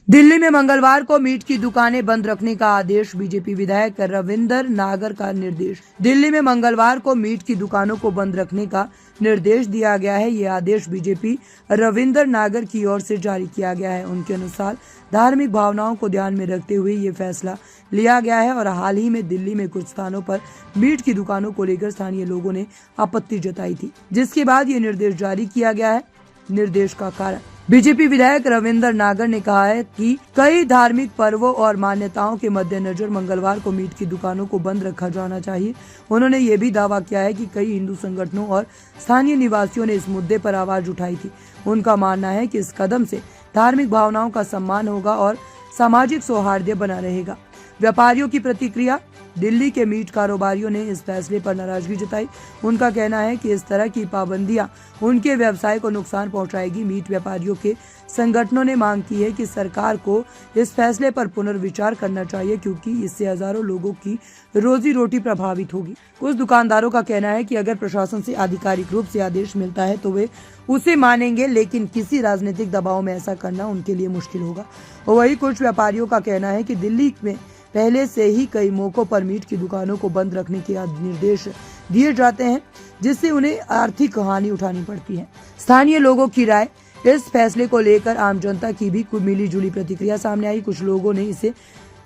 दिल्ली में मंगलवार को मीट की दुकानें बंद रखने का आदेश, बीजेपी विधायक रविंदर नागर का निर्देश। दिल्ली में मंगलवार को मीट की दुकानों को बंद रखने का निर्देश दिया गया है। ये आदेश बीजेपी रविंदर नागर की ओर से जारी किया गया है। उनके अनुसार धार्मिक भावनाओं को ध्यान में रखते हुए ये फैसला लिया गया है और हाल ही में दिल्ली में कुछ स्थानों पर मीट की दुकानों को लेकर स्थानीय लोगों ने आपत्ति जताई थी, जिसके बाद ये निर्देश जारी किया गया है। निर्देश का कारण, बीजेपी विधायक रविंदर नागर ने कहा है कि कई धार्मिक पर्वों और मान्यताओं के मद्देनजर मंगलवार को मीट की दुकानों को बंद रखा जाना चाहिए। उन्होंने ये भी दावा किया है कि कई हिंदू संगठनों और स्थानीय निवासियों ने इस मुद्दे पर आवाज उठाई थी। उनका मानना है कि इस कदम से धार्मिक भावनाओं का सम्मान होगा और सामाजिक सौहार्द बना रहेगा। व्यापारियों की प्रतिक्रिया, दिल्ली के मीट कारोबारियों ने इस फैसले पर नाराजगी जताई। उनका कहना है कि इस तरह की पाबंदियां उनके व्यवसाय को नुकसान पहुंचाएगी। मीट व्यापारियों के संगठनों ने मांग की है कि सरकार को इस फैसले पर पुनर्विचार करना चाहिए, क्योंकि इससे हजारों लोगों की रोजी रोटी प्रभावित होगी। कुछ दुकानदारों का कहना है कि अगर प्रशासन से आधिकारिक रूप से आदेश मिलता है तो वे उसे मानेंगे, लेकिन किसी राजनीतिक दबाव में ऐसा करना उनके लिए मुश्किल होगा। वही कुछ व्यापारियों का कहना है कि दिल्ली में पहले से ही कई मौकों पर मीट की दुकानों को बंद रखने के निर्देश दिए जाते हैं, जिससे उन्हें आर्थिक हानि उठानी पड़ती है। स्थानीय लोगों की राय, इस फैसले को लेकर आम जनता की भी मिली जुली प्रतिक्रिया सामने आई। कुछ लोगों ने इसे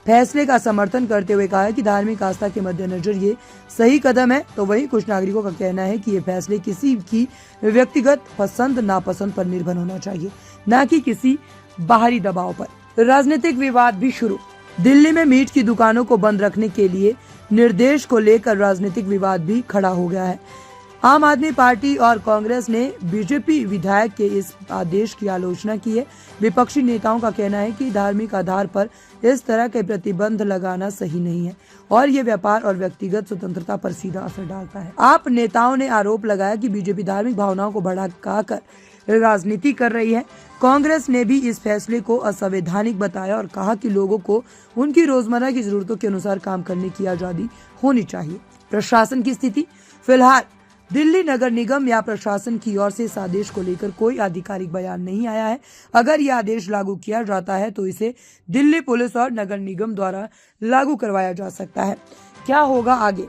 फैसले का समर्थन करते हुए कहा है कि धार्मिक आस्था के मद्देनजर ये सही कदम है, तो वहीं कुछ नागरिकों का कहना है कि ये फैसले किसी की व्यक्तिगत पसंद नापसंद पर निर्भर होना चाहिए, न कि किसी बाहरी दबाव पर। राजनीतिक विवाद भी शुरू, दिल्ली में मीट की दुकानों को बंद रखने के लिए निर्देश को लेकर राजनीतिक विवाद भी खड़ा हो गया है। आम आदमी पार्टी और कांग्रेस ने बीजेपी विधायक के इस आदेश की आलोचना की है। विपक्षी नेताओं का कहना है कि धार्मिक आधार पर इस तरह के प्रतिबंध लगाना सही नहीं है और ये व्यापार और व्यक्तिगत स्वतंत्रता पर सीधा असर डालता है। आप नेताओं ने आरोप लगाया कि बीजेपी धार्मिक भावनाओं को भड़काकर राजनीति कर रही है। कांग्रेस ने भी इस फैसले को असंवैधानिक बताया और कहा कि लोगों को उनकी रोजमर्रा की जरूरतों के अनुसार काम करने की आजादी होनी चाहिए। प्रशासन की स्थिति, फिलहाल दिल्ली नगर निगम या प्रशासन की ओर से इस आदेश को लेकर कोई आधिकारिक बयान नहीं आया है। अगर यह आदेश लागू किया जाता है तो इसे दिल्ली पुलिस और नगर निगम द्वारा लागू करवाया जा सकता है। क्या होगा आगे?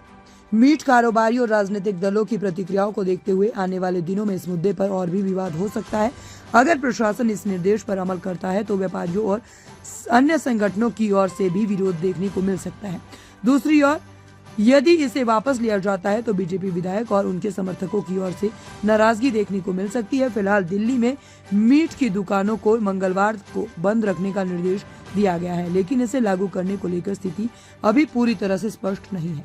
मीट कारोबारी और राजनीतिक दलों की प्रतिक्रियाओं को देखते हुए आने वाले दिनों में इस मुद्दे पर और भी विवाद हो सकता है। अगर प्रशासन इस निर्देश पर अमल करता है तो व्यापारियों और अन्य संगठनों की ओर से भी विरोध देखने को मिल सकता है। दूसरी ओर यदि इसे वापस लिया जाता है तो बीजेपी विधायक और उनके समर्थकों की ओर से नाराजगी देखने को मिल सकती है। फिलहाल दिल्ली में मीट की दुकानों को मंगलवार को बंद रखने का निर्देश दिया गया है, लेकिन इसे लागू करने को लेकर स्थिति अभी पूरी तरह से स्पष्ट नहीं है।